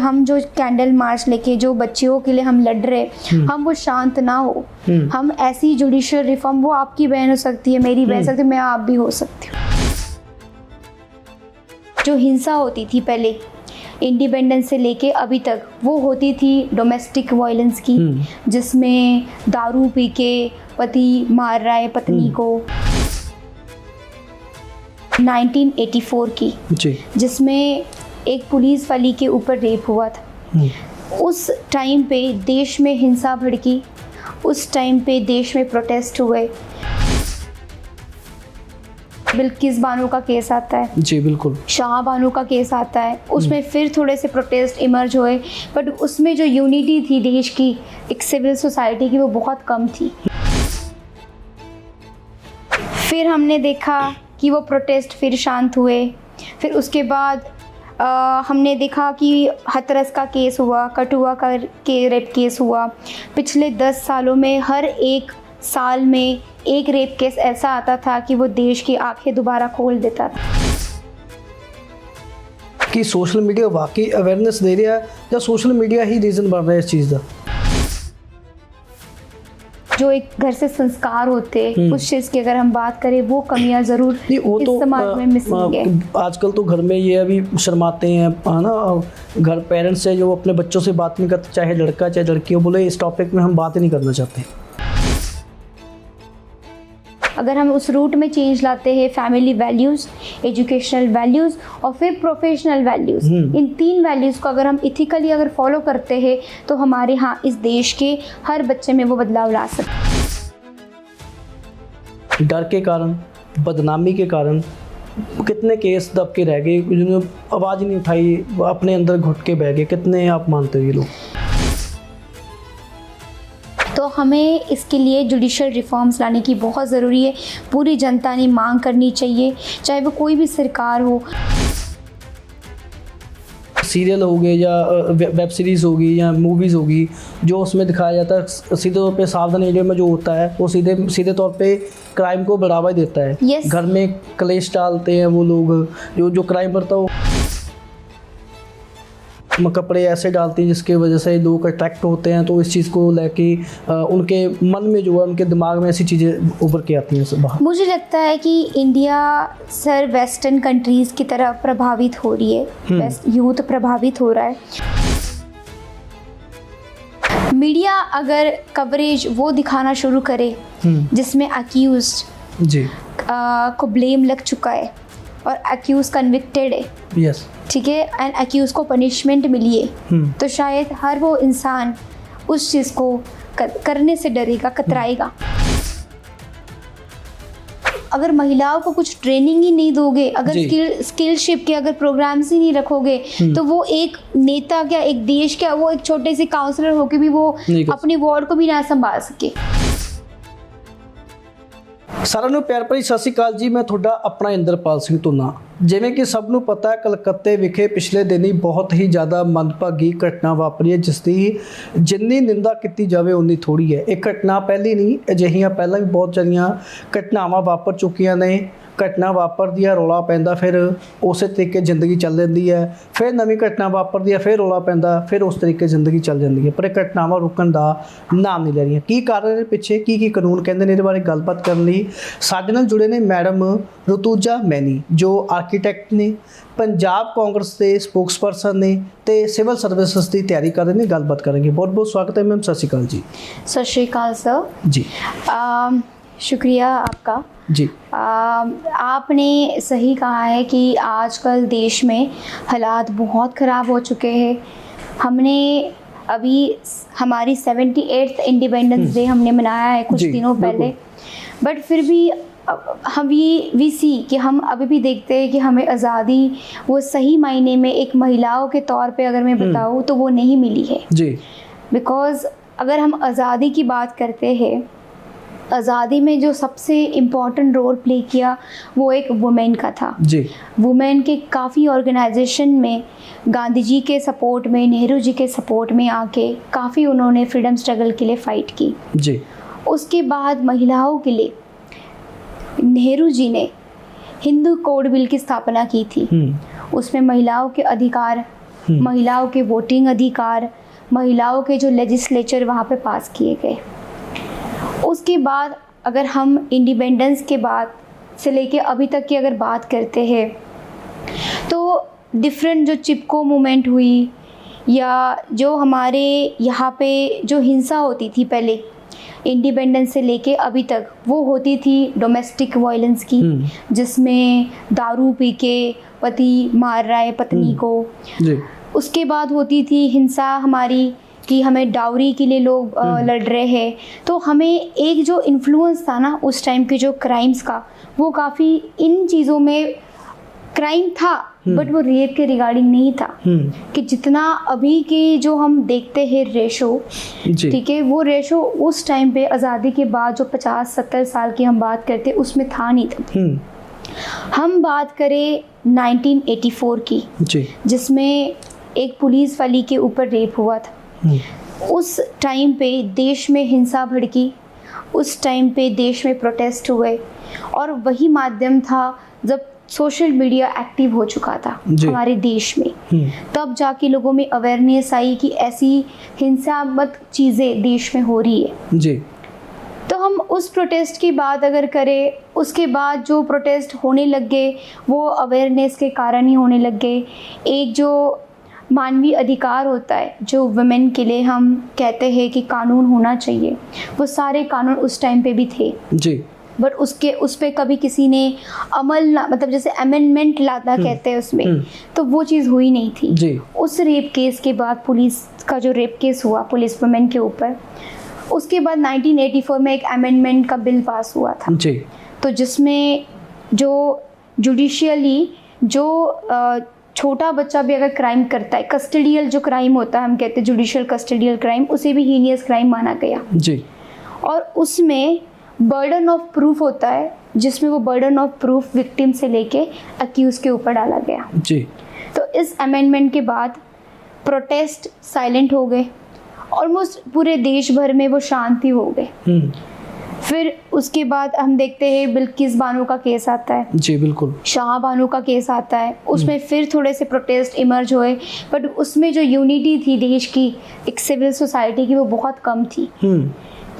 हम जो candle march लेके जो बच्चियों के लिए हम लड़ रहे, हम वो शांत ना हो। हम ऐसी जुडिशियल रिफॉर्म, वो आपकी बहन हो सकती है, मेरी बहन सकती है, मैं आप भी हो सकती हूँ। जो हिंसा होती थी पहले इंडिपेंडेंस से लेके अभी तक, वो होती थी डोमेस्टिक वायलेंस की, जिसमें दारू पी के पति मार रहा है पत्नी को। 1984 की जी, जिसमें एक पुलिस वाली के ऊपर रेप हुआ था। उस टाइम पे देश में हिंसा भड़की, उस टाइम पे देश में प्रोटेस्ट हुए। बिल्किस बानो का केस आता है जी, बिल्कुल शाह बानो का केस आता है, उसमें फिर थोड़े से प्रोटेस्ट इमर्ज हुए, बट उसमें जो यूनिटी थी देश की, एक सिविल सोसाइटी की, वो बहुत कम थी। फिर हमने देखा कि वो प्रोटेस्ट फिर शांत हुए। फिर उसके बाद हमने देखा कि हथरस का केस हुआ, कठुआ का रेप केस हुआ। पिछले 10 सालों में हर एक साल में एक रेप केस ऐसा आता था कि वो देश की आंखें दोबारा खोल देता था। कि सोशल मीडिया वाकई अवेयरनेस दे रहा है या सोशल मीडिया ही रीज़न बन रहा है इस चीज़ का? जो एक घर से संस्कार होते उस चीज़ की अगर हम बात करें, वो कमियां ज़रूर इस समाज में मिसिंग है। आजकल तो घर में ये अभी शर्माते हैं ना, घर पेरेंट्स से जो अपने बच्चों से बात नहीं करते, चाहे लड़का चाहे लड़की, बोले इस टॉपिक में हम बात ही नहीं करना चाहते। अगर हम उस रूट में चेंज लाते हैं, फैमिली वैल्यूज़, एजुकेशनल वैल्यूज़ और फिर प्रोफेशनल वैल्यूज़, इन 3 वैल्यूज़ को अगर हम इथिकली अगर फॉलो करते हैं, तो हमारे यहाँ इस देश के हर बच्चे में वो बदलाव ला सकते हैं। डर के कारण, बदनामी के कारण कितने केस दब के रह गए, जिन्होंने आवाज़ नहीं उठाई, अपने अंदर घुट के बह गए। कितने आप मानते हो ये लोग? तो हमें इसके लिए जुडिशियल रिफॉर्म्स लाने की बहुत ज़रूरी है। पूरी जनता ने मांग करनी चाहिए, चाहे वो कोई भी सरकार हो। सीरियल हो गए या वेब सीरीज़ होगी या मूवीज़ होगी, जो उसमें दिखाया जाता है सीधे तौर पे सावधान एरिया में जो होता है, वो सीधे तौर पे क्राइम को बढ़ावा देता है। yes. घर में कलेश डालते हैं वो लोग, जो क्राइम करता हो कपड़े ऐसे डालते हैं जिसकी वजह से लोग अट्रैक्ट होते हैं। तो इस चीज़ को लेके उनके मन में जो है, उनके दिमाग में ऐसी चीज़ें उभर के आती हैं बाहर। मुझे लगता है कि इंडिया सर वेस्टर्न कंट्रीज़ की तरफ प्रभावित हो रही है, यूथ प्रभावित हो रहा है। मीडिया अगर कवरेज वो दिखाना शुरू करे जिसमें अक्यूज्ड जी को ब्लेम लग चुका है और अक्यूज कन्विक्टेड है, यस ठीक है, एंड अक्यूज को पनिशमेंट मिली है, तो शायद हर वो इंसान उस चीज़ को करने से डरेगा, कतराएगा। अगर महिलाओं को कुछ ट्रेनिंग ही नहीं दोगे, अगर स्किलशिप के अगर प्रोग्राम्स ही नहीं रखोगे, तो वो एक नेता क्या, एक देश क्या, वो एक छोटे से काउंसलर होकर भी वो अपने वार्ड को भी ना संभाल सके। ਸਾਰਿਆਂ ਨੂੰ ਪਿਆਰ ਭਰੀ ਸਤਿ ਸ਼੍ਰੀ ਅਕਾਲ ਜੀ। ਮੈਂ ਤੁਹਾਡਾ ਆਪਣਾ ਇੰਦਰਪਾਲ ਸਿੰਘ ਧੁੰਨਾ। ਜਿਵੇਂ ਕਿ ਸਭ ਨੂੰ ਪਤਾ ਹੈ, ਕਲਕੱਤੇ ਵਿਖੇ ਪਿਛਲੇ ਦਿਨੀ ਬਹੁਤ ਹੀ ਜ਼ਿਆਦਾ ਮੰਦਭਾਗੀ ਘਟਨਾ ਵਾਪਰੀ ਹੈ, ਜਿਸ ਦੀ ਜਿੰਨੀ ਨਿੰਦਾ ਕੀਤੀ ਜਾਵੇ ਉਨੀ ਥੋੜੀ ਹੈ। ਇਹ ਘਟਨਾ ਪਹਿਲੀ ਨਹੀਂ, ਅਜਿਹੀਆਂ ਪਹਿਲਾਂ ਵੀ ਬਹੁਤ ਸਾਰੀਆਂ ਘਟਨਾਵਾਂ ਵਾਪਰ ਚੁੱਕੀਆਂ ਨੇ। घटना वापरदी है, रौला पैंदा, फिर उस तरीके ज़िंदगी चल जाती है, फिर नवीं घटना वापरदी है, फिर रौला पैंदा, फिर उस तरीके ज़िंदगी चल जाती है। पर घटनावां रुकण का नाम नहीं ले रही। की कारण पिछे की कानून कहते हैं, इहदे बारे गलबात करने लई साडे नाल जुड़े ने मैडम ऋतुजा मैनी, जो आर्कीटैक्ट ने, पंजाब कांग्रेस के स्पोक्सपर्सन ने, ते सिविल सर्विसेज की तैयारी कर रहे हैं। गलबात करेंगे। बहुत बहुत स्वागत है मैम। सत श्री अकाल जी। सत श्री अकाल सर जी। शुक्रिया आपका जी। आपने सही कहा है कि आजकल देश में हालात बहुत ख़राब हो चुके हैं। हमने अभी हमारी 78th इंडिपेंडेंस डे हमने मनाया है कुछ दिनों पहले, बट फिर भी हम वी सी कि हम अभी भी देखते हैं कि हमें आज़ादी वो सही मायने में एक महिलाओं के तौर पे अगर मैं बताऊँ तो वो नहीं मिली है जी। बिकॉज़ अगर हम आज़ादी की बात करते हैं, आज़ादी में जो सबसे इम्पॉर्टेंट रोल प्ले किया वो एक वुमेन का था जी। वुमेन के काफ़ी ऑर्गेनाइजेशन में गांधी जी के सपोर्ट में, नेहरू जी के सपोर्ट में आके काफ़ी उन्होंने फ्रीडम स्ट्रगल के लिए फ़ाइट की जी। उसके बाद महिलाओं के लिए नेहरू जी ने हिंदू कोड बिल की स्थापना की थी। उसमें महिलाओं के अधिकार महिलाओं के वोटिंग अधिकार, महिलाओं के जो लेजिस्लेचर वहाँ पे पास किए गए। उसके बाद अगर हम इंडिपेंडेंस के बाद से लेके अभी तक की अगर बात करते हैं तो डिफरेंट जो चिपको मूवमेंट हुई या जो हमारे यहाँ पे जो हिंसा होती थी पहले इंडिपेंडेंस से लेके अभी तक, वो होती थी डोमेस्टिक वायलेंस की, जिसमें दारू पी के पति मार रहा है पत्नी को। उसके बाद होती थी हिंसा हमारी कि हमें डाउरी के लिए लोग लड़ रहे हैं। तो हमें एक जो इन्फ्लुएंस था ना उस टाइम के जो क्राइम्स का, वो काफ़ी इन चीज़ों में क्राइम था, बट वो रेप के रिगार्डिंग नहीं था कि जितना अभी के जो हम देखते हैं रेशो, ठीक है, वो रेशो उस टाइम पे आज़ादी के बाद जो 50-70 साल की हम बात करते उसमें था नहीं था। हम बात करें 1984 की, जिसमें एक पुलिस वाली के ऊपर रेप हुआ था। उस टाइम पे देश में हिंसा भड़की, उस टाइम पे देश में प्रोटेस्ट हुए, और वही माध्यम था जब सोशल मीडिया एक्टिव हो चुका था हमारे देश में। तब जाके लोगों में अवेयरनेस आई कि ऐसी हिंसात्मक चीज़ें देश में हो रही है जी। तो हम उस प्रोटेस्ट की बात अगर करें, उसके बाद जो प्रोटेस्ट होने लग गए वो अवेयरनेस के कारण ही होने लग गए। एक जो मानवीय अधिकार होता है जो वुमेन के लिए हम कहते हैं कि कानून होना चाहिए, वो सारे कानून उस टाइम पे भी थे जी, बट उस पर कभी किसी ने अमल ना, मतलब जैसे अमेंडमेंट लाना कहते हैं उसमें, तो वो चीज़ हुई नहीं थी जी। उस रेप केस के बाद, पुलिस का जो रेप केस हुआ पुलिस वुमेन के ऊपर, उसके बाद 1984 में एक अमेंडमेंट का बिल पास हुआ था जी। तो जिसमें जो जुडिशियली जो छोटा बच्चा भी अगर क्राइम करता है, कस्टडियल जो क्राइम होता है हम कहते हैं जुडिशियल कस्टडियल क्राइम, उसे भी हीनियस क्राइम माना गया जी। और उसमें बर्डन ऑफ प्रूफ होता है, जिसमें वो बर्डन ऑफ प्रूफ विक्टिम से लेके अक्यूज के ऊपर डाला गया जी। तो इस अमेंडमेंट के बाद प्रोटेस्ट साइलेंट हो गए, ऑलमोस्ट पूरे देश भर में वो शांति हो गए। फिर उसके बाद हम देखते हैं बिल्किस बानो का केस आता है जी, बिल्कुल, शाह बानो का केस आता है, उसमें फिर थोड़े से प्रोटेस्ट इमर्ज हुए, बट उसमें जो यूनिटी थी देश की, एक सिविल सोसाइटी की, वो बहुत कम थी।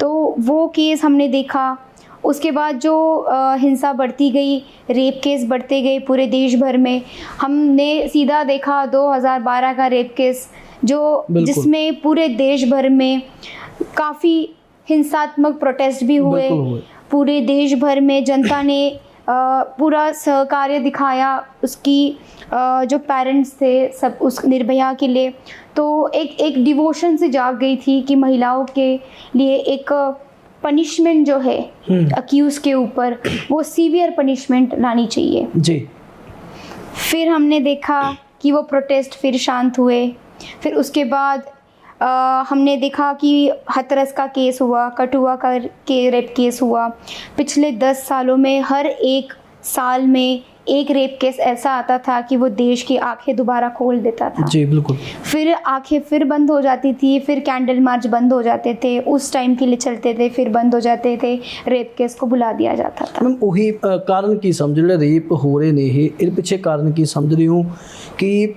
तो वो केस हमने देखा। उसके बाद जो हिंसा बढ़ती गई, रेप केस बढ़ते गए पूरे देश भर में। हमने सीधा देखा 2012 का रेप केस जो जिसमें पूरे देश भर में काफ़ी हिंसात्मक प्रोटेस्ट भी हुए। पूरे देश भर में जनता ने पूरा सहकार्य दिखाया, उसकी जो पेरेंट्स थे सब उस निर्भया के लिए। तो एक डिवोशन से जाग गई थी कि महिलाओं के लिए एक पनिशमेंट जो है अक्यूज के ऊपर, वो सीवियर पनिशमेंट लानी चाहिए जी। फिर हमने देखा कि वो प्रोटेस्ट फिर शांत हुए। फिर उसके बाद हमने देखा कि हाथरस का केस हुआ, कठुआ का रेप केस हुआ। पिछले 10 सालों में हर एक साल में एक रेप केस ऐसा आता था कि वो देश की आंखें दोबारा खोल देता था जी, बिल्कुल। फिर आंखें फिर बंद हो जाती थी, फिर कैंडल मार्च बंद हो जाते थे, उस टाइम के लिए चलते थे, फिर बंद हो जाते थे, रेप केस को बुला दिया जाता था। मैम ਉਹੀ ਕਾਰਨ ਕੀ ਸਮਝ ਜਿਹੜੇ ਰੇਪ ਹੋ ਰਹੇ ਨੇ ਇਹਦੇ ਪਿੱਛੇ ਕਾਰਨ ਕੀ ਸਮਝ ਰਹੀ ਹੋ ਕਿ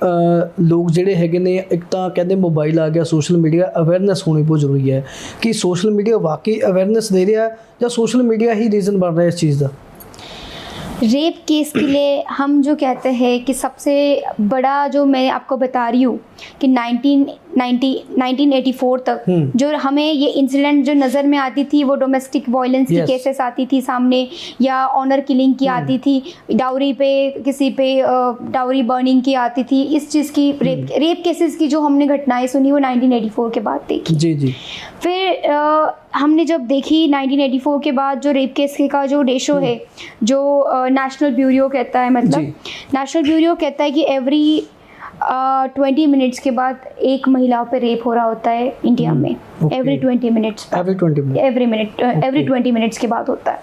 ਲੋਕ ਜਿਹੜੇ ਹੈਗੇ ਨੇ, ਇੱਕ ਤਾਂ ਕਹਿੰਦੇ ਮੋਬਾਈਲ ਆ ਗਿਆ, ਸੋਸ਼ਲ ਮੀਡੀਆ, ਅਵੇਅਰਨੈਸ ਹੋਣੀ ਬਹੁਤ ਜ਼ਰੂਰੀ ਹੈ ਕਿ ਸੋਸ਼ਲ ਮੀਡੀਆ ਵਾਕਈ ਅਵੇਅਰਨੈਸ ਦੇ ਰਿਹਾ ਜਾਂ ਸੋशल मीडिया ही रीज़न बन रहा है इस चीज़ का? रेप केस के लिए हम जो कहते हैं कि सबसे बड़ा जो मैं आपको बता रही हूँ कि 1984 तक जो हमें ये इंसिडेंट जो नज़र में आती थी वो डोमेस्टिक वायलेंस की केसेस आती थी सामने, या ऑनर किलिंग की आती थी, डाउरी पे किसी पे डाउरी बर्निंग की आती थी, इस चीज़ की रेप केसेस की जो हमने घटनाएं सुनी वो 1984 के बाद देखी जी जी। फिर हमने जब देखी 1984 के बाद जो रेप केस का जो रेशो है, जो नेशनल ब्यूरो कहता है, मतलब नेशनल ब्यूरो कहता है कि एवरी 20 मिनट्स के बाद एक महिला पे रेप हो रहा होता है इंडिया में। एवरी 20 मिनट्स के बाद होता है।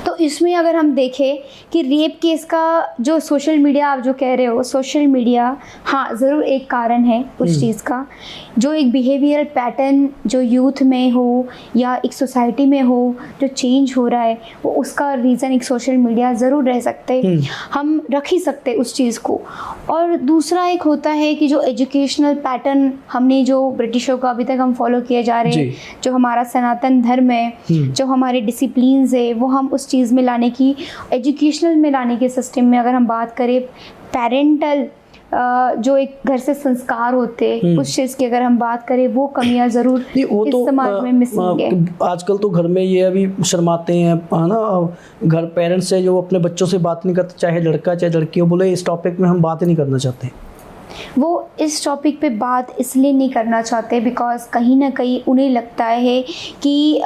तो इसमें अगर हम देखें कि रेप केस का जो सोशल मीडिया, आप जो कह रहे हो सोशल मीडिया, हाँ ज़रूर एक कारण है उस चीज़ का। जो एक बिहेवियरल पैटर्न जो यूथ में हो या एक सोसाइटी में हो जो चेंज हो रहा है, वो उसका रीज़न एक सोशल मीडिया ज़रूर रह सकते, हम रख ही सकते उस चीज़ को। और दूसरा एक होता है कि जो एजुकेशनल पैटर्न हमने जो ब्रिटिशों का अभी तक हम फॉलो किए जा रहे हैं, जो हमारा सनातन धर्म है, जो हमारे डिसिप्लिन्स है, वो हम उस चीज़ में लाने की, एजुकेशनल में लाने के सिस्टम में अगर हम बात करें, पेरेंटल जो एक घर से संस्कार होते हैं उस चीज़ की अगर हम बात करें, वो कमियां ज़रूर इस समाज में मिसिंग है। आजकल तो घर में ये अभी शर्माते हैं, है ना, घर पेरेंट्स है जो अपने बच्चों से बात नहीं करते, चाहे लड़का चाहे लड़की हो, बोले इस टॉपिक में हम बात ही नहीं करना चाहते। वो इस टॉपिक पे बात इसलिए नहीं करना चाहते बिकॉज कहीं ना कहीं उन्हें लगता है कि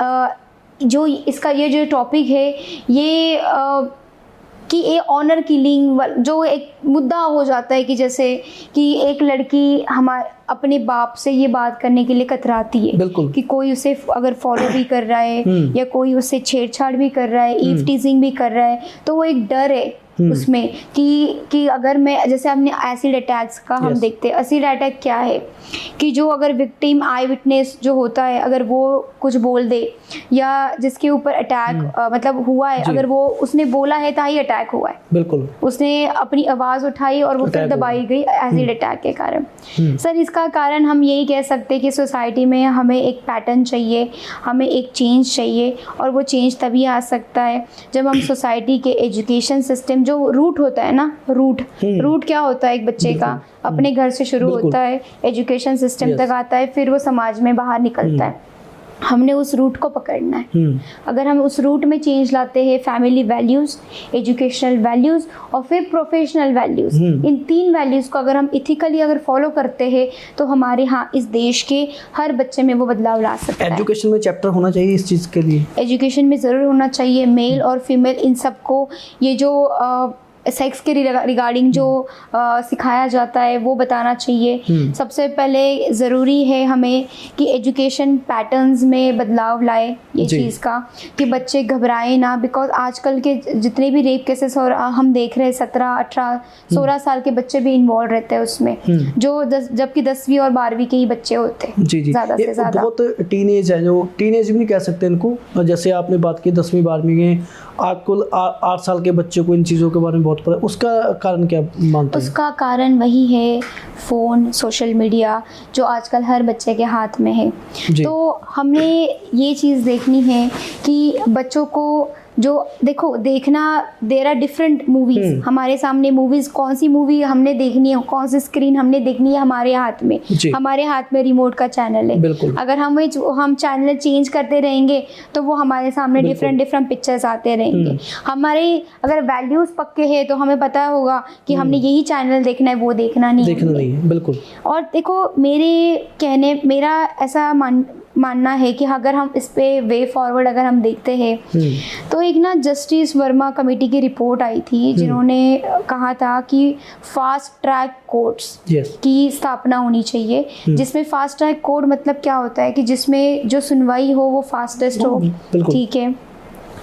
जो इसका ये जो टॉपिक है ये कि ये ऑनर किलिंग जो एक मुद्दा हो जाता है कि जैसे कि एक लड़की हमारे अपने बाप से ये बात करने के लिए कतराती है कि कोई उसे अगर फॉलो भी कर रहा है या कोई उससे छेड़छाड़ भी कर रहा है, ईव टीजिंग भी कर रहा है, तो वो एक डर है उसमें कि अगर मैं, जैसे हमने एसिड अटैक्स का हम देखते हैं, एसिड अटैक क्या है कि जो अगर विक्टिम आई विटनेस जो होता है अगर वो कुछ बोल दे या जिसके ऊपर अटैक मतलब हुआ है, अगर वो उसने बोला है ताकि अटैक हुआ है, बिल्कुल उसने अपनी आवाज़ उठाई और वो फिर दबाई गई एसिड अटैक के कारण। सर इसका कारण हम यही कह सकते हैं कि सोसाइटी में हमें एक पैटर्न चाहिए, हमें एक चेंज चाहिए, और वो चेंज तभी आ सकता है जब हम सोसाइटी के एजुकेशन सिस्टम, जो रूट होता है ना, रूट क्या होता है एक बच्चे का, अपने घर से शुरू होता है, एजुकेशन सिस्टम तक आता है, फिर वो समाज में बाहर निकलता है। हमने उस रूट को पकड़ना है। अगर हम उस रूट में चेंज लाते हैं, फैमिली वैल्यूज़, एजुकेशनल वैल्यूज़ और फिर प्रोफेशनल वैल्यूज़, इन 3 वैल्यूज़ को अगर हम इथिकली अगर फॉलो करते हैं तो हमारे यहाँ इस देश के हर बच्चे में वो बदलाव ला सकता है। एजुकेशन में चैप्टर होना चाहिए इस चीज़ के लिए, एजुकेशन में ज़रूर होना चाहिए। मेल और फीमेल इन सबको ये जो सेक्स के रिगार्डिंग जो सिखाया जाता है वो बताना चाहिए। सबसे पहले ज़रूरी है हमें कि एजुकेशन पैटर्न्स में बदलाव लाए ये चीज़ का, कि बच्चे घबराएं ना, बिकॉज आजकल के जितने भी रेप केसेस और हम देख रहे हैं 17, 18, 16 साल के बच्चे भी इन्वॉल्व रहते हैं उसमें, जो जबकि 10वीं और 12वीं के ही बच्चे होते हैं ज़्यादा से ज़्यादा। बहुत टीनेज है, जो टीनेज भी नहीं कह सकते इनको, जैसे आपने बात की 10वीं 12वीं के, आजकल 8 साल के बच्चे को इन चीज़ों के बारे में बहुत पता है। उसका कारण क्या मानते हैं? उसका कारण वही है फ़ोन, सोशल मीडिया जो आजकल हर बच्चे के हाथ में है। तो हमने ये चीज़ देखनी है कि बच्चों को जो देखना, देयर आर डिफरेंट मूवीज़, हमारे सामने मूवीज़, कौन सी मूवी हमने देखनी है, कौन सी स्क्रीन हमने देखनी है, हमारे हाथ में, हमारे हाथ में रिमोट का चैनल है। अगर हम चैनल चेंज करते रहेंगे तो वो हमारे सामने डिफरेंट पिक्चर्स आते रहेंगे। हमारे अगर वैल्यूज़ पक्के हैं तो हमें पता होगा कि हमने यही चैनल देखना है, वो देखना नहीं है। बिल्कुल। और देखो मेरा ऐसा मानना है कि अगर हम इस पे वे फॉरवर्ड अगर हम देखते हैं तो एक ना जस्टिस वर्मा कमेटी की रिपोर्ट आई थी जिन्होंने कहा था कि फास्ट ट्रैक कोर्ट्स की स्थापना होनी चाहिए, जिसमें फास्ट ट्रैक कोर्ट मतलब क्या होता है कि जिसमें जो सुनवाई हो वो फास्टेस्ट हो, ठीक है।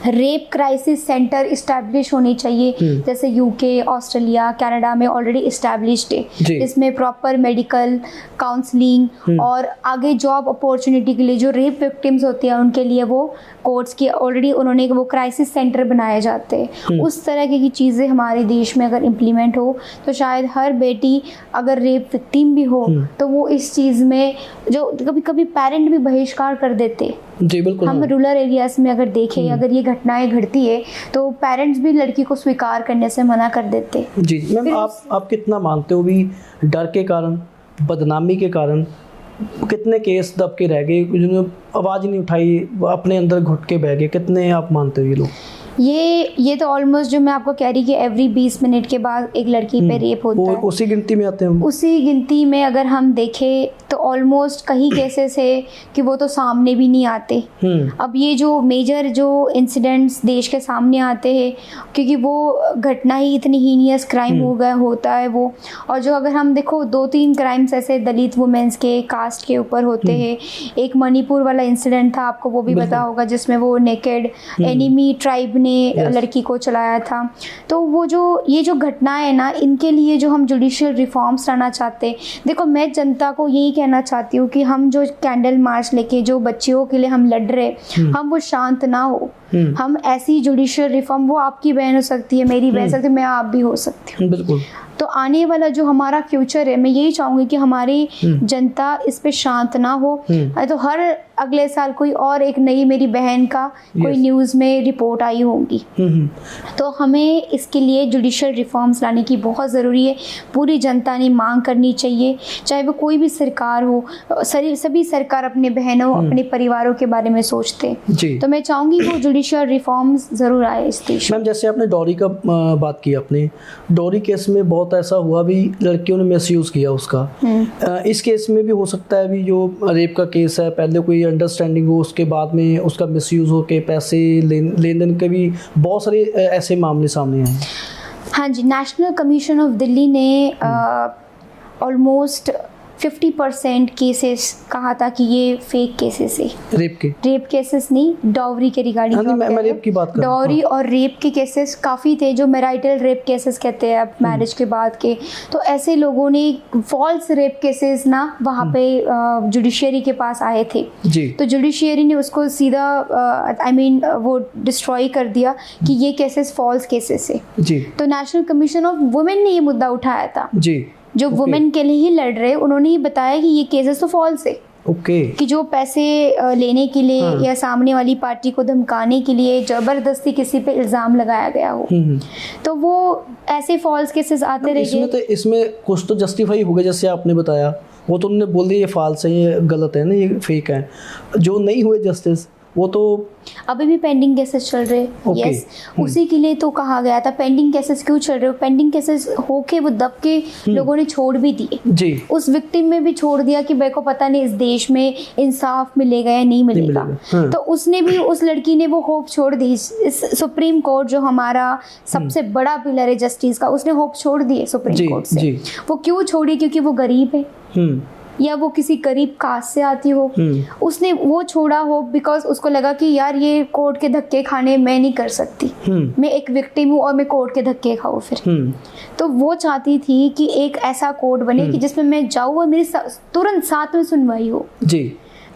रेप क्राइसिस सेंटर इस्टेब्लिश होनी चाहिए, जैसे यूके, ऑस्ट्रेलिया, कनाडा में ऑलरेडी इस्टेब्लिश्ड है, इसमें प्रॉपर मेडिकल काउंसलिंग और आगे जॉब अपॉर्चुनिटी के लिए जो रेप विक्टिम्स होती हैं उनके लिए वो कोर्ट्स की ऑलरेडी उन्होंने वो क्राइसिस सेंटर बनाए जाते हैं। उस तरह की चीज़ें हमारे देश में अगर इम्प्लीमेंट हो तो शायद हर बेटी अगर रेप विक्टिम भी हो तो वो इस चीज़ में, जो कभी कभी पेरेंट भी बहिष्कार कर देते, बिल्कुल, हम रूरल एरियाज में अगर देखें, अगर ये घटनाएं घटती है तो पेरेंट्स भी लड़की को स्वीकार करने से मना कर देते। जी मैम, आप कितना मानते हो भी डर के कारण, बदनामी के कारण कितने केस दब के रह गए, जिन्होंने आवाज़ नहीं उठाई, अपने अंदर घुट के बह गए, कितने आप मानते हो ये लोग? ये तो ऑलमोस्ट जो मैं आपको कह रही कि एवरी 20 मिनट के बाद एक लड़की पे रेप होता है, उसी गिनती में आते हैं। उसी गिनती में अगर हम देखें तो ऑलमोस्ट कई केसेस है कि वो तो सामने भी नहीं आते। अब ये जो मेजर जो इंसिडेंट्स देश के सामने आते हैं क्योंकि वो घटना ही इतनी हीनियस क्राइम हो गया होता है वो, और जो अगर हम देखो 2-3 क्राइम्स ऐसे दलित वुमेन्स के, कास्ट के ऊपर होते हैं। एक मणिपुर वाला इंसिडेंट था, आपको वो भी पता होगा, जिसमें वो नेकेड एनिमी ट्राइब ने लड़की को चलाया था। तो वो जो ये जो घटनाएं है ना, इनके लिए जो हम जुडिशियल रिफॉर्म्स लाना चाहते हैं, देखो मैं जनता को यही कहना चाहती हूँ कि हम जो कैंडल मार्च लेके जो बच्चियों के लिए हम लड़ रहे, हम वो शांत ना हो। हम ऐसी जुडिशियल रिफॉर्म, वो आपकी बहन हो सकती है, मेरी बहन सकती है, मैं आप भी हो सकती हूँ। बिल्कुल। तो आने वाला जो हमारा फ्यूचर है, मैं यही चाहूंगी कि हमारी जनता इस पे शांत ना हो। तो हर अगले साल कोई और एक नई मेरी बहन का कोई न्यूज़ में रिपोर्ट आई होगी। तो हमें इसके लिए जुडिशियल रिफॉर्म्स लाने की बहुत ज़रूरी है। पूरी जनता ने मांग करनी चाहिए, चाहे वो कोई भी सरकार हो। सभी सरकार अपने बहनों, अपने परिवारों के बारे में सोचते हैं। तो मैं चाहूँगी वो जुडिशियल रिफॉर्म्स ज़रूर आए इस देश में। मैम, जैसे आपने डॉरी का बात की, आपने डॉरी केस में बहुत ऐसा हुआ भी, लड़कियों ने मिसयूज़ किया उसका। इस केस में भी हो सकता है अभी जो रेप का केस है, पहले कोई अंडरस्टैंडिंग हो, उसके बाद में उसका मिसयूज़ हो के पैसे लेन देन के भी बहुत सारे ऐसे मामले सामने आए हैं। हाँ जी, नेशनल कमीशन ऑफ दिल्ली ने ऑलमोस्ट 50% केसेस कहा था कि ये फेक केसेस है। रेप केसेस नहीं, डॉवरी के रिगार्डिंग। मैं रेप की बात कर रहा हूं। डॉवरी और रेप के केसेस काफ़ी थे, जो मैरिटल रेप केसेस कहते हैं अब मैरिज के बाद के। तो ऐसे लोगों ने फॉल्स रेप केसेस ना वहाँ पे जुडिशियरी के पास आए थे जी। तो जुडिशियरी ने उसको सीधा वो डिस्ट्रॉय कर दिया कि ये केसेस फॉल्स केसेस है जी। तो नेशनल कमीशन ऑफ वुमेन ने ये मुद्दा उठाया था जी, जो वुमेन के लिए ही लड़ रहे, उन्होंने ही बताया कि ये केसेस तो फॉल्स है। कि जो पैसे लेने के लिए या सामने वाली पार्टी को धमकाने के लिए जबरदस्ती किसी पे इल्ज़ाम लगाया गया हो, तो वो ऐसे फॉल्स केसेस आते रहे। इसमें कुछ तो जस्टिफाई हो गया, जैसे आपने बताया, वो तो उन्होंने बोल दिया ये फॉल्स है, ये गलत है ना, ये फेक है। जो नहीं हुए जस्टिस, वो तो अभी भी पेंडिंग केसेस चल रहे। यस, उसी के लिए तो कहा गया था पेंडिंग केसेस क्यों चल रहे हो। पेंडिंग केसेस होके वो दब के लोगों ने छोड़ भी दिए जी। उस विक्टिम में भी छोड़ दिया कि मेरे को पता नहीं इस देश में इंसाफ मिलेगा या नहीं मिलेगा। तो उसने भी, उस लड़की ने वो होप छोड़ दी। इस सुप्रीम कोर्ट जो हमारा सबसे बड़ा पिलर है जस्टिस का, उसने होप छोड़ दी सुप्रीम कोर्ट से। वो क्यों छोड़ी? क्योंकि वो गरीब है या वो किसी गरीब कास्ट से आती हो। उसने वो छोड़ा हो बिकॉज उसको लगा कि यार ये कोर्ट के धक्के खाने मैं नहीं कर सकती, मैं एक विक्टिम हूँ और मैं कोर्ट के धक्के खाऊँ फिर। तो वो चाहती थी कि एक ऐसा कोर्ट बने कि जिसमें मैं जाऊँ और मेरी तुरंत साथ में सुनवाई हो जी।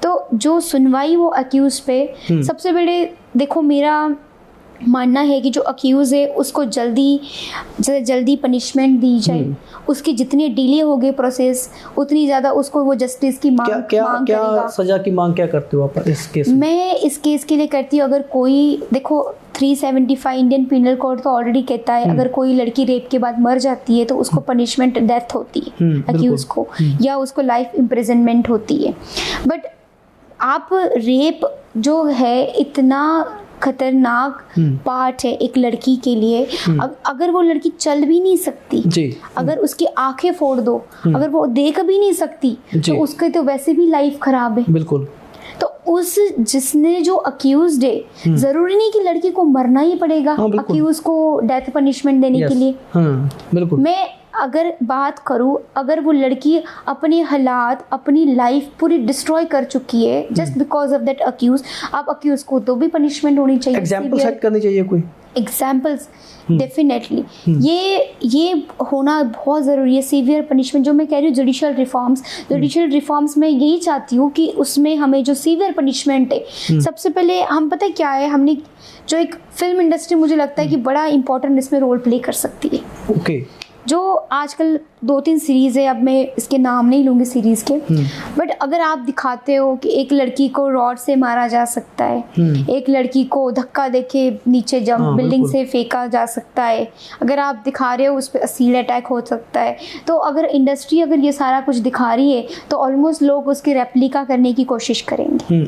तो जो सुनवाई वो अक्यूज पे, सबसे बड़े देखो मेरा मानना है कि जो अक्यूज है उसको जल्दी पनिशमेंट दी जाए। उसकी जितनी डिले होगी प्रोसेस, उतनी ज़्यादा उसको वो जस्टिस की मांग करेगा। सजा की मांग क्या करते हो आप इस केस में? मैं इस केस के लिए करती हूँ, अगर कोई देखो 375 इंडियन पिनल कोड तो ऑलरेडी कहता है अगर कोई लड़की रेप के बाद मर जाती है तो उसको पनिशमेंट डेथ होती है अक्यूज को, या उसको लाइफ इम्प्रिजनमेंट होती है। बट आप रेप जो है इतना खतरनाक पार्ट है एक लड़की के लिए। अगर वो लड़की चल भी नहीं सकती जी, अगर उसकी आंखें फोड़ दो, अगर वो देख भी नहीं सकती तो उसके तो वैसे भी लाइफ खराब है। बिल्कुल। तो उस जिसने जो अक्यूज्ड है, जरूरी नहीं कि लड़की को मरना ही पड़ेगा अक्यूज को डेथ पनिशमेंट देने के लिए। बिल्कुल। मैं अगर बात करूँ, अगर वो लड़की अपने हालात, अपनी लाइफ पूरी डिस्ट्रॉय कर चुकी है just because of that accuse, आप अक्यूज को तो भी पनिशमेंट होनी चाहिए। एग्जाम्पल सेट करनी चाहिए कोई एग्जाम्पल्स डेफिनेटली ये होना बहुत ज़रूरी है। सीवियर पनिशमेंट जो मैं कह रही हूँ, जुडिशियल रिफॉर्म्स में यही चाहती हूँ कि उसमें हमें जो सीवियर पनिशमेंट है, सबसे पहले हम पता है क्या है, हमने जो एक फिल्म इंडस्ट्री मुझे लगता है कि बड़ा इंपॉर्टेंट इसमें रोल प्ले कर सकती है। जो आजकल 2-3 सीरीज़ है, अब मैं इसके नाम नहीं लूँगी सीरीज़ के, बट अगर आप दिखाते हो कि एक लड़की को रॉड से मारा जा सकता है, एक लड़की को धक्का देके नीचे बिल्डिंग से फेंका जा सकता है, अगर आप दिखा रहे हो उस पर एसिड अटैक हो सकता है, तो अगर इंडस्ट्री अगर ये सारा कुछ दिखा रही है तो ऑलमोस्ट लोग उसकी रेप्लिका करने की कोशिश करेंगे।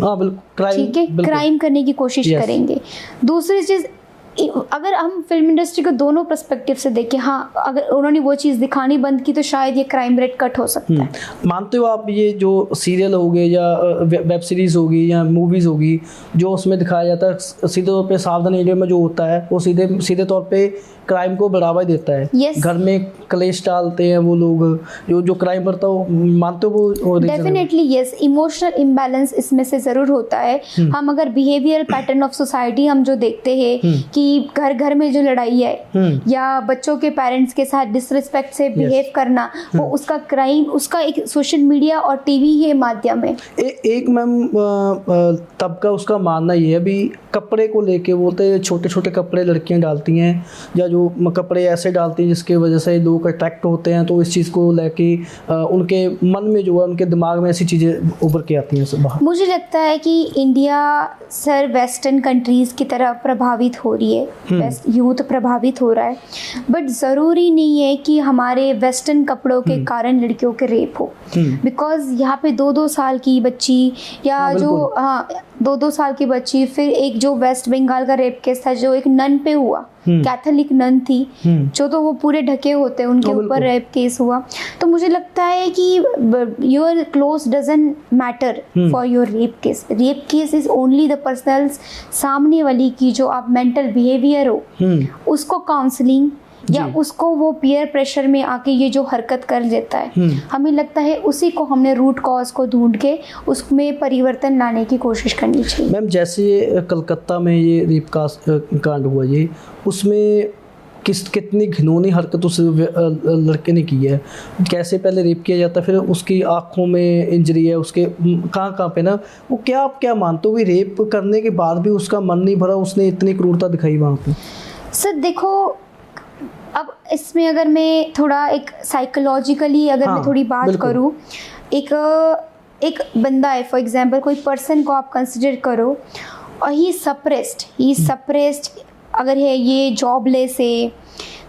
ठीक है, क्राइम करने की कोशिश करेंगे। दूसरी चीज़, अगर हम फिल्म इंडस्ट्री को दोनों पर्सपेक्टिव से देखें, हाँ अगर उन्होंने वो चीज़ दिखानी बंद की तो शायद ये क्राइम रेट कट हो सकता है। मानते हो आप ये जो सीरियल हो गए या वेब सीरीज़ होगी या मूवीज़ होगी, जो उसमें दिखाया जाता है सीधे तौर पे सावधान इंडिया में जो होता है वो सीधे तौर पे क्राइम को बढ़ावा देता है। Yes. घर में क्लेश डालते हैं वो लोग, जो क्राइम करता है वो मानते हो वो reason है। डेफिनेटली यस, इमोशनल इम्बैलेंस इसमें से ज़रूर होता है। हम अगर बिहेवियरल पैटर्न ऑफ सोसाइटी हम जो देखते हैं कि घर घर में जो लड़ाई है या बच्चों के पेरेंट्स के साथ डिसरिस्पेक्ट से बिहेव करना, वो उसका क्राइम, उसका एक सोशल मीडिया और टीवी ही माध्यम है। एक मैम तब का उसका मानना ये है, अभी कपड़े को लेके बोलते हैं छोटे छोटे कपड़े लड़कियां डालती हैं या जो कपड़े ऐसे डालती हैं जिसके वजह से लोग अट्रैक्ट होते हैं, तो इस चीज़ को लेके उनके मन में जो है, उनके दिमाग में ऐसी चीज़ें उभर के आती हैं सब बाहर। मुझे लगता है कि इंडिया सर वेस्टर्न कंट्रीज़ की तरफ प्रभावित हो रही है, वेस्ट यूथ प्रभावित हो रहा है, बट ज़रूरी नहीं है कि हमारे वेस्टर्न कपड़ों के कारण लड़कियों के रेप हो। बिकॉज यहाँ पे 2-2 साल की बच्ची या जो 2-2 साल की बच्ची, फिर एक जो वेस्ट बंगाल का रेप केस था जो एक नन पे हुआ, कैथोलिक नन थी जो, तो वो पूरे ढके होते हैं, उनके ऊपर रेप केस हुआ। तो मुझे लगता है कि your cloth doesn't matter for your rape case. Rape case is only the personal, सामने वाली की जो आप मेंटल बिहेवियर हो उसको काउंसलिंग या उसको वो पीयर प्रेशर में आके ये जो हरकत कर देता है, हमें लगता है उसी को हमने रूट कॉज को ढूंढ के उसमें परिवर्तन लाने की कोशिश करनी चाहिए। मैम जैसे कलकत्ता में ये रेप का कांड हुआ, ये उसमें कितनी घिनौनी हरकत उस लड़के ने की है, कैसे पहले रेप किया जाता है, फिर उसकी आंखों में इंजरी है, उसके कहाँ पे ना, वो क्या मानते हो कि रेप करने के बाद भी उसका मन नहीं भरा, उसने इतनी क्रूरता दिखाई वहाँ पे? सर देखो, अब इसमें अगर मैं थोड़ा एक साइकोलॉजिकली अगर मैं थोड़ी बात करूँ, एक बंदा है, फॉर एग्जांपल कोई पर्सन को आप कंसिडर करो और ही सप्रेस्ड अगर है, ये जॉबलेस है,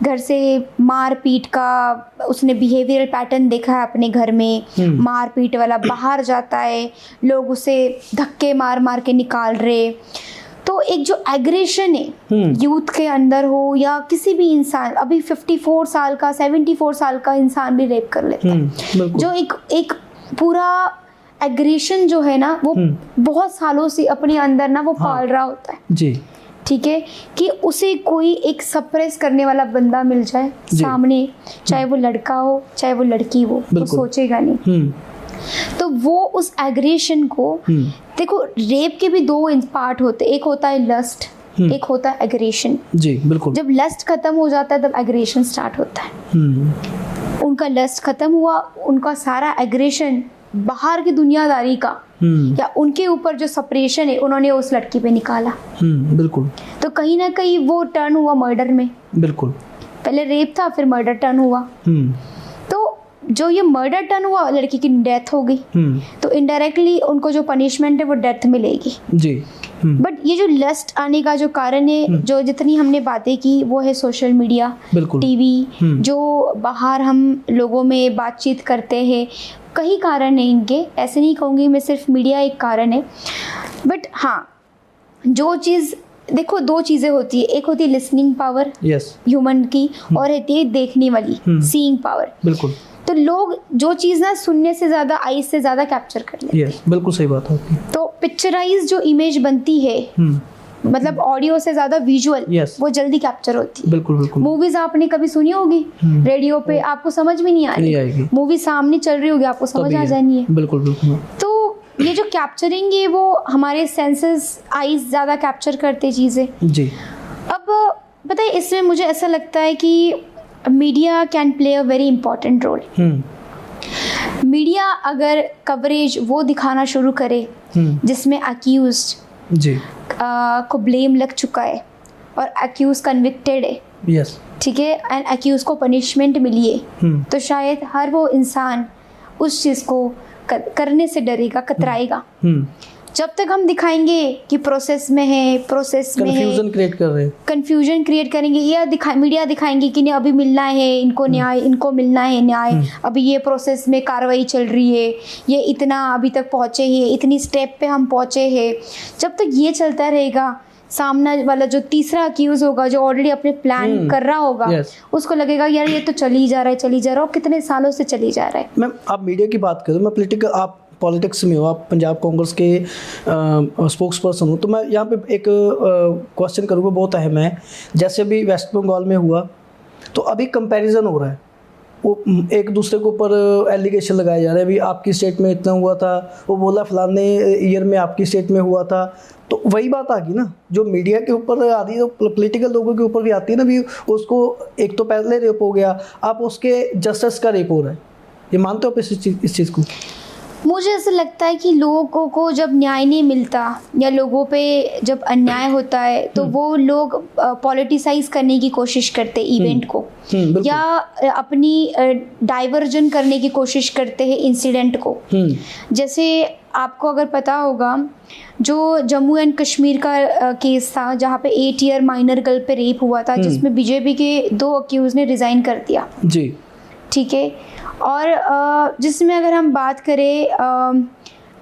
घर से मार पीट का उसने बिहेवियरल पैटर्न देखा है अपने घर में, मार पीट वाला, बाहर जाता है लोग उसे धक्के मार मार के निकाल रहे, तो एक जो एग्रेशन है यूथ के अंदर हो या किसी भी इंसान, अभी 54 साल का 74 साल का इंसान भी रेप कर लेता है, जो एक पूरा एग्रेशन जो है ना वो बहुत सालों से अपने अंदर ना वो पाल रहा होता है जी। ठीक है, कि उसे कोई एक सप्रेस करने वाला बंदा मिल जाए सामने, चाहे वो लड़का हो चाहे वो लड़की हो, वो सोचेगा नहीं। तो वो उस एग्रेशन को देखो, रेप के भी 2 पार्ट होते, एक होता है लस्ट, एक होता है एग्रेशन। जी बिल्कुल। जब लस्ट खत्म हो जाता है तब एग्रेशन स्टार्ट होता है। उनका लस्ट खत्म हुआ, उनका सारा एग्रेशन बाहर की दुनियादारी का या उनके ऊपर जो सप्रेशन है उन्होंने उस लड़की पे निकाला। बिल्कुल। तो कहीं ना कहीं वो टर्न हुआ मर्डर में। बिल्कुल। पहले रेप था, फिर मर्डर टर्न हुआ। तो जो ये मर्डर टर्न हुआ, लड़की की डेथ हो गई, तो इनडायरेक्टली उनको जो पनिशमेंट है वो डेथ मिलेगी जी। बट ये जो लस्ट आने का जो कारण है, जो जितनी हमने बातें की, वो है सोशल मीडिया, टीवी, जो बाहर हम लोगों में बातचीत करते हैं। कई कारण है इनके, ऐसे नहीं कहूँगी मैं सिर्फ मीडिया एक कारण है, बट हाँ जो चीज़ देखो, 2 चीज़ें होती है, एक होती है लिसनिंग पावर ह्यूमन की, और होती है देखने वाली सीइंग पावर। बिल्कुल। तो लोग जो चीज़ ना सुनने से ज़्यादा आईज से ज़्यादा कैप्चर कर लेते हैं। बिल्कुल सही बात है। तो पिक्चराइज जो इमेज बनती है, मतलब ऑडियो से ज़्यादा विजुअल, वो जल्दी कैप्चर होती है। बिल्कुल बिल्कुल। मूवीज आपने कभी सुनी होगी रेडियो पे, आपको समझ में नहीं आएगी, मूवी सामने चल रही होगी, आपको समझ आ जानी है। बिल्कुल बिल्कुल। तो ये जो कैप्चरिंग है वो हमारे सेंसेस, आईज ज़्यादा कैप्चर करते चीज़ें जी। अब पता है, इसमें मुझे ऐसा लगता है कि media can play a very important role. Media अगर कवरेज वो दिखाना शुरू करे जिसमें अक्यूज्ड जी को ब्लेम लग चुका है और अक्यूज कन्विक्टेड है, ठीक है, एंड अक्यूज को पनिशमेंट मिली है, तो शायद हर वो इंसान उस चीज़ को करने से डरेगा, कतराएगा। जब तक हम दिखाएंगे कि प्रोसेस में है, कंफ्यूजन क्रिएट करेंगे, या मीडिया दिखाएंगे कि नहीं अभी मिलना है इनको न्याय, इनको मिलना है न्याय, अभी ये प्रोसेस में कार्रवाई चल रही है, ये इतना अभी तक पहुँचे हैं, इतनी स्टेप पे हम पहुँचे हैं, जब तक ये चलता रहेगा, सामने वाला जो तीसरा अक्यूज होगा, जो ऑलरेडी अपने प्लान कर रहा होगा, उसको लगेगा यार ये तो चली जा रहा है, और कितने सालों से चली जा रहा है। मैम आप मीडिया की बात करें, मैं पॉलिटिक्स में हो, आप पंजाब कांग्रेस के स्पोक्स पर्सन हो, तो मैं यहाँ पे एक क्वेश्चन करूँगा, बहुत अहम है। जैसे अभी वेस्ट बंगाल में हुआ, तो अभी कंपैरिजन हो रहा है, वो एक दूसरे के ऊपर एलिगेशन लगाए जा रहे हैं, अभी आपकी स्टेट में इतना हुआ था, वो बोला फलाने ईयर में आपकी स्टेट में हुआ था। तो वही बात आ गई ना, जो मीडिया के ऊपर आती है, तो पॉलिटिकल लोगों के ऊपर भी आती है ना, भी उसको एक तो पहले रेप हो गया, आप उसके जस्टिस का रेप हो रहा है। ये मानते हो आप इस चीज़ को? मुझे ऐसा लगता है कि लोगों को जब न्याय नहीं मिलता या लोगों पे जब अन्याय होता है तो वो लोग पॉलिटिसाइज करने की कोशिश करते हैं इवेंट को, या अपनी डाइवर्जन करने की कोशिश करते हैं इंसिडेंट को। जैसे आपको अगर पता होगा, जो जम्मू एंड कश्मीर का केस था, जहाँ पे 8 ईयर माइनर गर्ल पे रेप हुआ था, जिसमें बीजेपी के 2 अक्यूज ने रिज़ाइन कर दिया जी, ठीक है। और जिसमें अगर हम बात करें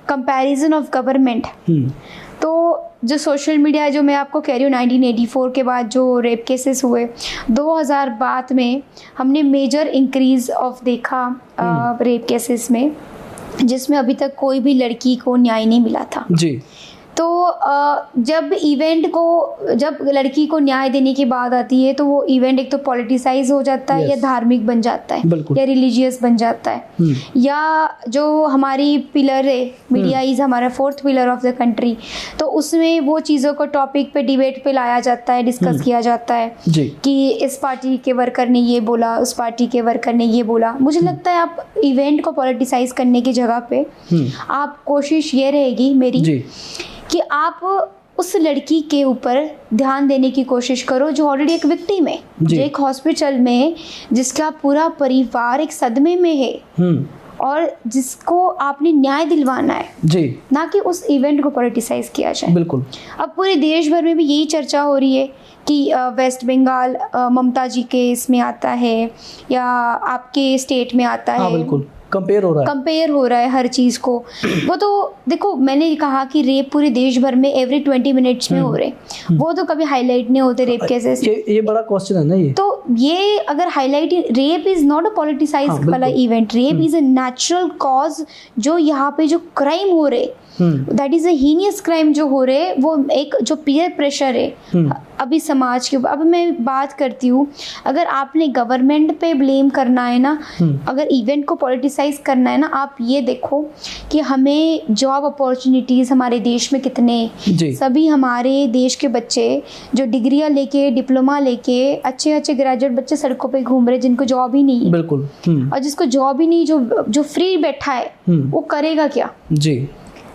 कंपैरिजन ऑफ गवर्नमेंट, तो जो सोशल मीडिया, जो मैं आपको कह रही हूँ 1984 के बाद जो रेप केसेस हुए, 2000 में हमने मेजर इंक्रीज ऑफ देखा रेप केसेस में, जिसमें अभी तक कोई भी लड़की को न्याय नहीं मिला था जी। तो जब लड़की को न्याय देने की बात आती है, तो वो इवेंट एक तो पॉलिटिसाइज हो जाता है, या धार्मिक बन जाता है, या रिलीजियस बन जाता है, या जो हमारी पिलर है, मीडिया इज हमारा 4th pillar of the country, तो उसमें वो चीज़ों को टॉपिक पे, डिबेट पे लाया जाता है, डिस्कस किया जाता है कि इस पार्टी के वर्कर ने ये बोला, उस पार्टी के वर्कर ने ये बोला। मुझे लगता है आप इवेंट को पॉलिटिसाइज करने की जगह पे आप कोशिश ये रहेगी मेरी कि आप उस लड़की के ऊपर ध्यान देने की कोशिश करो जो ऑलरेडी एक विक्टिम है, जो एक हॉस्पिटल में, जिसका पूरा परिवार एक सदमे में है, और जिसको आपने न्याय दिलवाना है जी, ना कि उस इवेंट को पॉलिटिसाइज किया जाए। बिल्कुल। अब पूरे देश भर में भी यही चर्चा हो रही है कि वेस्ट बंगाल ममता जी के इसमें आता है, या आपके स्टेट में आता है। बिल्कुल कंपेयर हो रहा है हर चीज़ को। वो तो देखो, मैंने कहा कि रेप पूरे देश भर में एवरी 20 मिनट्स में हो रहे, वो तो कभी हाईलाइट नहीं होते रेप केसेस। ये बड़ा क्वेश्चन है ना ये। तो ये अगर highlight, rape is not a politicise वाला event, rape is a natural cause. जो यहाँ पे जो क्राइम हो रहे, that is a heinous crime जो हो रहे, वो एक जो पीयर प्रेशर है अभी समाज के ऊपर। अब मैं बात करती हूँ, अगर आपने गवर्नमेंट पे ब्लेम करना है ना, अगर इवेंट को पॉलिटिसाइज करना है ना, आप ये देखो कि हमें जॉब अपॉर्चुनिटीज़ हमारे देश में कितने, सभी हमारे देश के बच्चे जो डिग्रियाँ लेके, डिप्लोमा लेके, अच्छे ग्रेजुएट बच्चे सड़कों पे घूम रहे, जिनको जॉब ही नहीं है। बिल्कुल। और जिसको जॉब ही नहीं, जो फ्री बैठा है, वो करेगा क्या जी?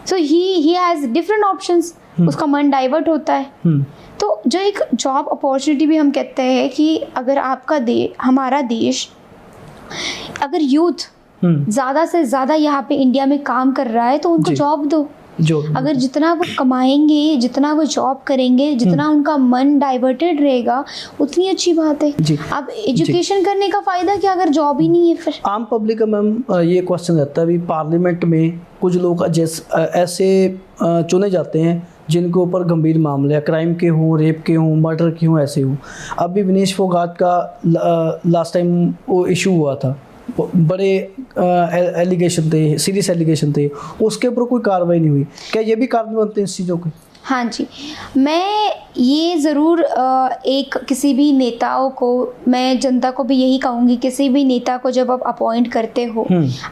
सो ही हैज़ डिफरेंट ऑप्शंस, उसका मन डाइवर्ट होता है। तो जो एक जॉब अपॉर्चुनिटी भी हम कहते हैं कि अगर आपका हमारा देश, अगर यूथ ज़्यादा से ज़्यादा यहाँ पे इंडिया में काम कर रहा है, तो उनको जॉब दो। अगर जितना वो कमाएंगे, जितना वो जॉब करेंगे, जितना उनका मन डाइवर्टेड रहेगा, उतनी अच्छी बात है। अब एजुकेशन करने का फ़ायदा क्या अगर जॉब ही नहीं है? फिर आम पब्लिक का मैम ये क्वेश्चन रहता है, अभी पार्लियामेंट में कुछ लोग ऐसे चुने जाते हैं जिनके ऊपर गंभीर मामले, क्राइम के हों, रेप के हों, मर्डर के हों, ऐसे हों। अभी विनेश फोगाट का लास्ट टाइम वो इशू हुआ था, बड़े एलिगेशन थे, सीरियस एलिगेशन थे, उसके ऊपर कोई कार्रवाई नहीं हुई। क्या ये भी कारण बनते हैं इस चीज़ों के? हाँ जी, मैं ये ज़रूर एक किसी भी नेताओं को, मैं जनता को भी यही कहूँगी, किसी भी नेता को जब आप अपॉइंट करते हो,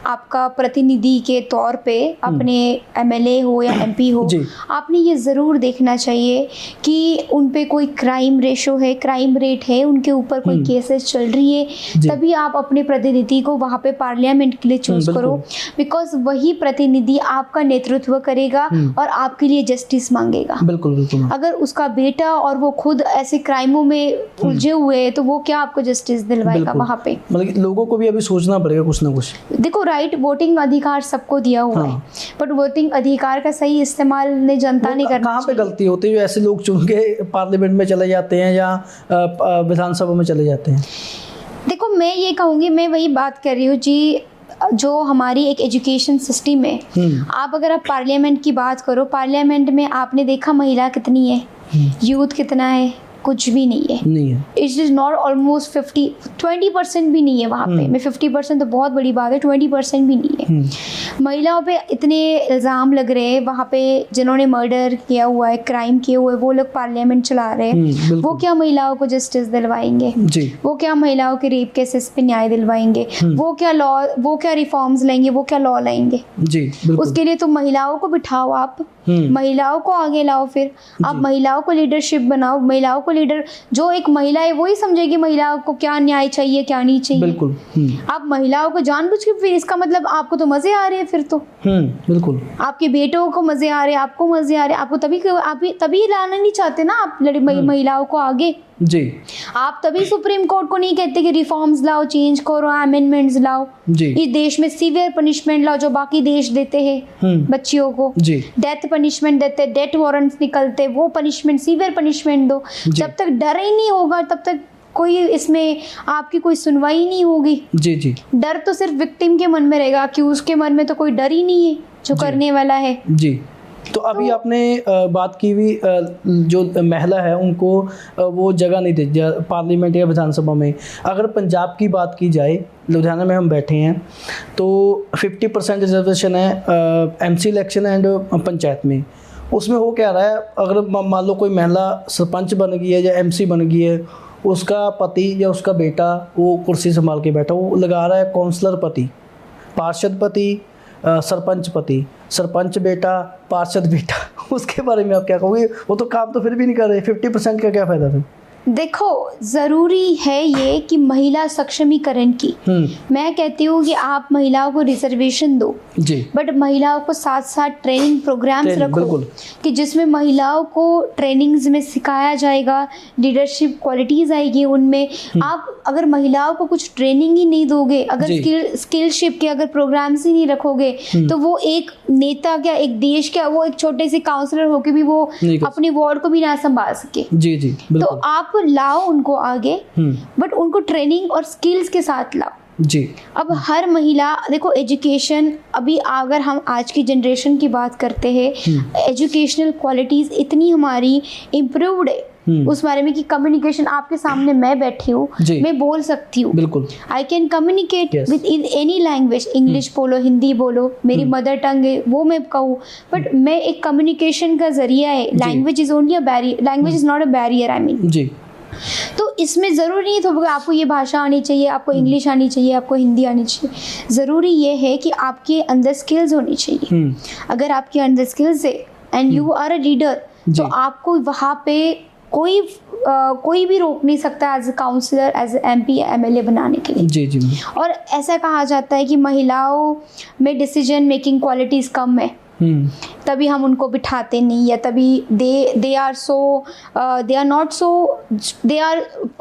आपका प्रतिनिधि के तौर पे, अपने एमएलए हो या एमपी हो, आपने ये ज़रूर देखना चाहिए कि उन पे कोई क्राइम रेशो है, क्राइम रेट है, उनके ऊपर कोई केसेस चल रही है, तभी आप अपने प्रतिनिधि को वहाँ पे पार्लियामेंट के लिए चूज करो, बिकॉज वही प्रतिनिधि आपका नेतृत्व करेगा और आपके लिए जस्टिस मांगेगा। बिल्कुल। अगर उसका बेटा और वो खुद ऐसे क्राइमों में उलझे हुए हैं, तो वो क्या आपको जस्टिस दिलवाएगा वहाँ पे? मतलब लोगों को भी अभी सोचना पड़ेगा कुछ ना कुछ। देखो, राइट, वोटिंग अधिकार सबको दिया हुआ है, बट वोटिंग अधिकार का सही इस्तेमाल ने जनता ने करना। कहाँ पे गलती होती है? ऐसे लोग चुन के पार्लियामेंट में चले जाते हैं या विधानसभा में चले जाते हैं। देखो, मैं ये कहूँगी, मैं वही बात कर रही हूँ जी, जो हमारी एक एजुकेशन सिस्टम है, आप अगर आप पार्लियामेंट की बात करो, पार्लियामेंट में आपने देखा महिला कितनी है, यूथ कितना है, कुछ भी नहीं है, इट इज़ नॉट ऑलमोस्ट 20% भी नहीं है वहाँ पे। मैं 50% तो बहुत बड़ी बात है, 20% भी नहीं है। महिलाओं पे इतने इल्ज़ाम लग रहे हैं वहाँ पे, जिन्होंने मर्डर किया हुआ है, क्राइम किए हुए, वो लोग पार्लियामेंट चला रहे हैं, वो क्या महिलाओं को जस्टिस दिलवाएंगे? वो क्या महिलाओं के रेप केसेस पे न्याय दिलवाएंगे? वो क्या रिफॉर्म्स लाएंगे? वो क्या लॉ लाएंगे? उसके लिए तो महिलाओं को बिठाओ, आप महिलाओं को आगे लाओ, फिर आप महिलाओं को लीडरशिप बनाओ, महिलाओं को लीडर, जो एक महिला है वही समझेगी महिलाओं को क्या न्याय चाहिए, क्या नहीं चाहिए। बिल्कुल। आप महिलाओं को जानबूझ के, फिर इसका मतलब आपको तो मजे आ रहे हैं, फिर तो बिल्कुल आपके बेटों को मजे आ रहे हैं, आपको मजे आ रहे हैं, आपको तभी लाना नहीं चाहते ना आप महिलाओं को आगे जी। आप तभी सुप्रीम कोर्ट को नहीं कहते कि रिफॉर्म्स लाओ, चेंज करो, अमेंडमेंट्स लाओ जी। इस देश में सीवियर पनिशमेंट लाओ जो बाकी देश देते हैं बच्चियों को जी। डेथ पनिशमेंट देते, डेथ वारंट्स निकलते, वो पनिशमेंट, सीवियर पनिशमेंट दो। जब तक डर ही नहीं होगा तब तक कोई इसमें आपकी कोई सुनवाई नहीं होगी जी जी। डर तो सिर्फ विक्टिम के मन में रहेगा, अक्यूज के मन में तो कोई डर ही नहीं है जो करने वाला है जी। तो अभी आपने बात की हुई जो महिला है उनको वो जगह नहीं दी पार्लियामेंट या विधानसभा में। अगर पंजाब की बात की जाए, लुधियाना में हम बैठे हैं, तो 50% रिजर्वेशन है एमसी इलेक्शन एंड पंचायत में। उसमें हो क्या रहा है, अगर मान लो कोई महिला सरपंच बन गई है या एमसी बन गई है, उसका पति या उसका बेटा वो कुर्सी संभाल के बैठा, वो लगा रहा है काउंसलर पति, पार्षद पति, सरपंच पति, सरपंच बेटा, पार्षद बेटा। उसके बारे में आप क्या कहोगे? वो तो काम तो फिर भी नहीं कर रहे, 50% का क्या फ़ायदा फिर? देखो, ज़रूरी है ये कि महिला सक्षमीकरण की, मैं कहती हूँ कि आप महिलाओं को रिजर्वेशन दो जी, बट महिलाओं को साथ साथ ट्रेनिंग प्रोग्राम्स रखो कि जिसमें महिलाओं को ट्रेनिंग्स में सिखाया जाएगा, लीडरशिप क्वालिटीज़ आएगी उनमें। आप अगर महिलाओं को कुछ ट्रेनिंग ही नहीं दोगे, अगर स्किलशिप के अगर प्रोग्राम्स ही नहीं रखोगे, तो वो एक नेता क्या, एक देश क्या, वो एक छोटे से काउंसलर होके भी वो अपने वार्ड को भी ना संभाल सके जी जी। तो आप लाओ उनको आगे, बट उनको ट्रेनिंग और स्किल्स के साथ लाओ जी। अब हर महिला, देखो एजुकेशन, अभी अगर हम आज की जनरेशन की बात करते हैं, एजुकेशनल क्वालिटीज इतनी हमारी इम्प्रूव्ड है उस बारे में कि कम्युनिकेशन, आपके सामने मैं बैठी हूँ, मैं बोल सकती हूँ, बिल्कुल I can communicate with any language, English बोलो, हिंदी बोलो, मेरी मदर टंग है वो मैं कहूँ, बट मैं एक कम्युनिकेशन का जरिया है। Language is only a barrier, language is not a barrier, I mean जी। तो इसमें ज़रूरी नहीं तो आपको ये भाषा आनी चाहिए, आपको इंग्लिश आनी चाहिए, आपको हिंदी आनी चाहिए। ज़रूरी ये है कि आपके अंदर स्किल्स होनी चाहिए। अगर आपके अंदर स्किल्स है and you are a leader, तो आपको वहाँ पे कोई भी रोक नहीं सकता as a counsellor, as a MP, MLA बनाने के लिए जी जी। और ऐसा कहा जाता है कि महिलाओं में डिसीजन मेकिंग क्वालिटीज़ कम है, तभी हम उनको बिठाते नहीं, या तभी दे आर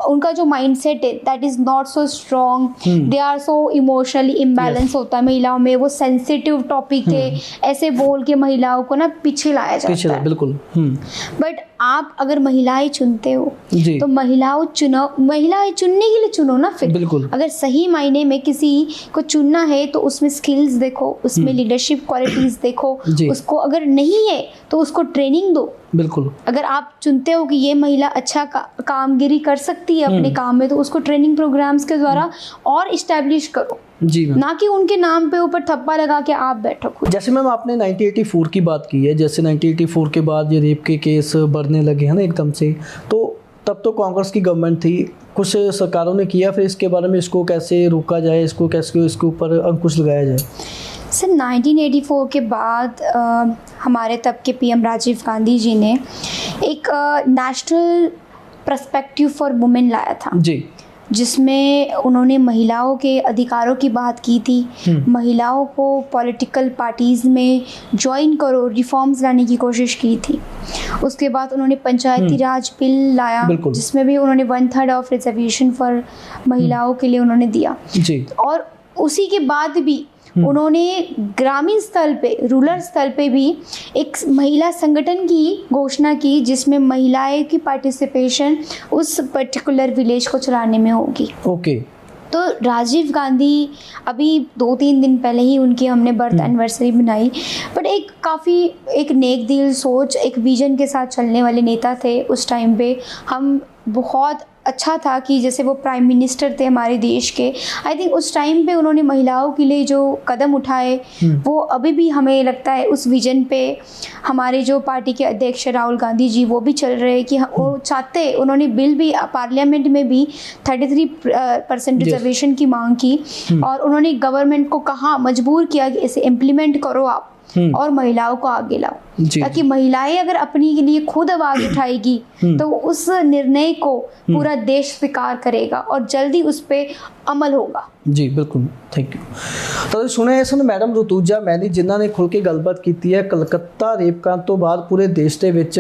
उनका जो माइंडसेट है that is not so strong, they are so emotionally imbalance होता है महिलाओं में, वो सेंसिटिव टॉपिक है, ऐसे बोल के महिलाओं को ना पीछे लाया जाता है बिल्कुल। बट आप अगर महिलाएं चुनते हो तो महिलाएं चुनने के लिए चुनो ना, फिर बिल्कुल। अगर सही मायने में किसी को चुनना है तो उसमें स्किल्स देखो, उसमें लीडरशिप क्वालिटीज देखो, उसको अगर नहीं है तो उसको ट्रेनिंग दो बिल्कुल। अगर आप चुनते हो कि ये महिला अच्छा कामगिरी कर सकती है अपने काम में, तो उसको ट्रेनिंग प्रोग्राम्स के द्वारा और इस्टेब्लिश करो जी, ना कि उनके नाम पे ऊपर थप्पा लगा के आप बैठो। जैसे मैम आपने 1984 की बात की है, जैसे 1984 के बाद ये रेप के केस बढ़ने लगे हैं ना एकदम से, तो तब तो कांग्रेस की गवर्नमेंट थी, कुछ सरकारों ने किया फिर इसके बारे में, इसको कैसे रोका जाए, इसको कैसे इसके ऊपर अंकुश लगाया जाए? सर 1984 के बाद हमारे तब के PM राजीव गांधी जी ने एक नेशनल पर्सपेक्टिव फॉर वुमेन लाया था जी, जिसमें उन्होंने महिलाओं के अधिकारों की बात की थी, महिलाओं को पॉलिटिकल पार्टीज़ में ज्वाइन करो, रिफॉर्म्स लाने की कोशिश की थी। उसके बाद उन्होंने पंचायती राज बिल लाया, जिसमें भी उन्होंने 1/3 ऑफ रिजर्वेशन फॉर महिलाओं के लिए उन्होंने दिया जी। और उसी के बाद भी उन्होंने ग्रामीण स्तर पे, रूरल स्तर पे भी एक महिला संगठन की घोषणा की, जिसमें महिलाएं की पार्टिसिपेशन उस पर्टिकुलर विलेज को चलाने में होगी। ओके तो राजीव गांधी अभी 2-3 दिन पहले ही उनकी हमने बर्थ एनिवर्सरी मनाई, बट एक काफ़ी एक नेक दिल सोच, एक विजन के साथ चलने वाले नेता थे उस टाइम पे। हम बहुत अच्छा था कि जैसे वो प्राइम मिनिस्टर थे हमारे देश के, आई थिंक उस टाइम पे उन्होंने महिलाओं के लिए जो कदम उठाए वो अभी भी हमें लगता है उस विजन पे हमारे जो पार्टी के अध्यक्ष राहुल गांधी जी वो भी चल रहे हैं कि वो चाहते, उन्होंने बिल भी पार्लियामेंट में भी 33% रिजर्वेशन की मांग की और उन्होंने गवर्नमेंट को कहा, मजबूर किया कि इसे इम्प्लीमेंट करो आप और महिलाओं को आगे लाओ, ताकि महिलाएं अगर अपनी के लिए खुद आवाज उठाएगी तो उस निर्णय को पूरा देश स्वीकार करेगा और जल्दी उस पे अमल होगा। जी बिल्कुल, थैंक यू। ਤਾਂ ਸੁਣਿਆ ਇਸ ਨੂੰ ਮੈਡਮ ਰਤੂਜਾ ਮੈਨੀ ਜਿਨ੍ਹਾਂ ਨੇ ਖੁੱਲ੍ਹ ਕੇ ਗੱਲਬਾਤ ਕੀਤੀ ਹੈ। ਕਲਕੱਤਾ ਰੇਪ ਕਾਂਡ ਤੋਂ ਬਾਅਦ ਪੂਰੇ ਦੇਸ਼ ਦੇ ਵਿੱਚ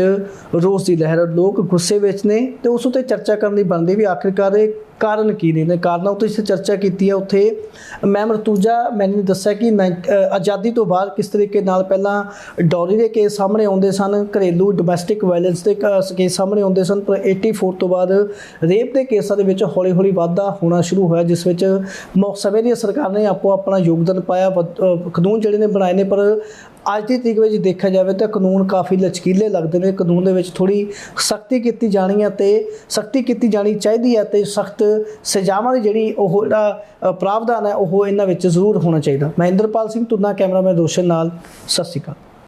ਰੋਸ ਦੀ ਲਹਿਰ, ਲੋਕ ਗੁੱਸੇ ਵਿੱਚ ਨੇ ਤੇ ਉਸ ਉੱਤੇ ਚਰਚਾ ਕਰਨ ਲਈ ਬਣਦੀ ਵੀ ਆਖਿਰਕਾਰ ਇਹ ਕਾਰਨ ਕੀ ਨੇ ਕਾਰਨਾਂ ਉੱਤੇ ਇਸ ਚਰਚਾ ਕੀਤੀ ਹੈ। ਉੱਥੇ ਮੈਮ ਰਤੂਜਾ ਮੈਨੀ ਨੇ ਦੱਸਿਆ ਕਿ ਆਜ਼ਾਦੀ ਤੋਂ ਬਾਅਦ ਕਿਸ ਤਰੀਕੇ ਨਾਲ ਪਹਿਲਾਂ ਡੌਰੀ ਦੇ ਕੇਸ ਸਾਹਮਣੇ ਆਉਂਦੇ ਸਨ, ਘਰੇਲੂ ਡੋਮੈਸਟਿਕ ਵਾਇਲੈਂਸ ਦੇ ਕੇਸ ਸਾਹਮਣੇ ਆਉਂਦੇ ਸਨ, ਪਰ 84 ਤੋਂ ਬਾਅਦ ਰੇਪ ਦੇ ਕੇਸਾਂ ਦੇ ਵਿੱਚ ਹੌਲੀ ਹੌਲੀ ਵਾਧਾ ਹੋਣਾ ਸ਼ੁਰੂ ਹੋਇਆ, ਜਿਸ ਵਿੱਚ ਸਮੇਂ ਦੀ ਸਰਕਾਰ ਨੇ ਆਪੋ ਆਪਣਾ ਯੋਗਦਾਨ ਪਾਇਆ, ਕਾਨੂੰਨ ਜਿਹੜੇ ਨੇ ਬਣਾਏ ਨੇ। ਪਰ ਅੱਜ ਦੀ ਤਰੀਕ ਵਿੱਚ ਦੇਖਿਆ ਜਾਵੇ ਤਾਂ ਕਾਨੂੰਨ ਕਾਫੀ ਲਚਕੀਲੇ ਲੱਗਦੇ ਨੇ। ਕਾਨੂੰਨ ਦੇ ਵਿੱਚ ਥੋੜ੍ਹੀ ਸਖਤੀ ਕੀਤੀ ਜਾਣੀ ਹੈ ਅਤੇ ਸਖਤੀ ਕੀਤੀ ਜਾਣੀ ਚਾਹੀਦੀ ਹੈ ਅਤੇ ਸਖਤ ਸਜ਼ਾਵਾਂ ਦੀ ਜਿਹੜੀ ਉਹ ਜਿਹੜਾ ਪ੍ਰਾਵਧਾਨ ਹੈ ਉਹ ਇਹਨਾਂ ਵਿੱਚ ਜ਼ਰੂਰ ਹੋਣਾ ਚਾਹੀਦਾ। ਮੈਂ ਇੰਦਰਪਾਲ ਸਿੰਘ ਧੁੰਨਾ, ਕੈਮਰਾਮੈਨ ਰੋਸ਼ਨ ਨਾਲ, ਸਤਿ ਸ਼੍ਰੀ ਅਕਾਲ।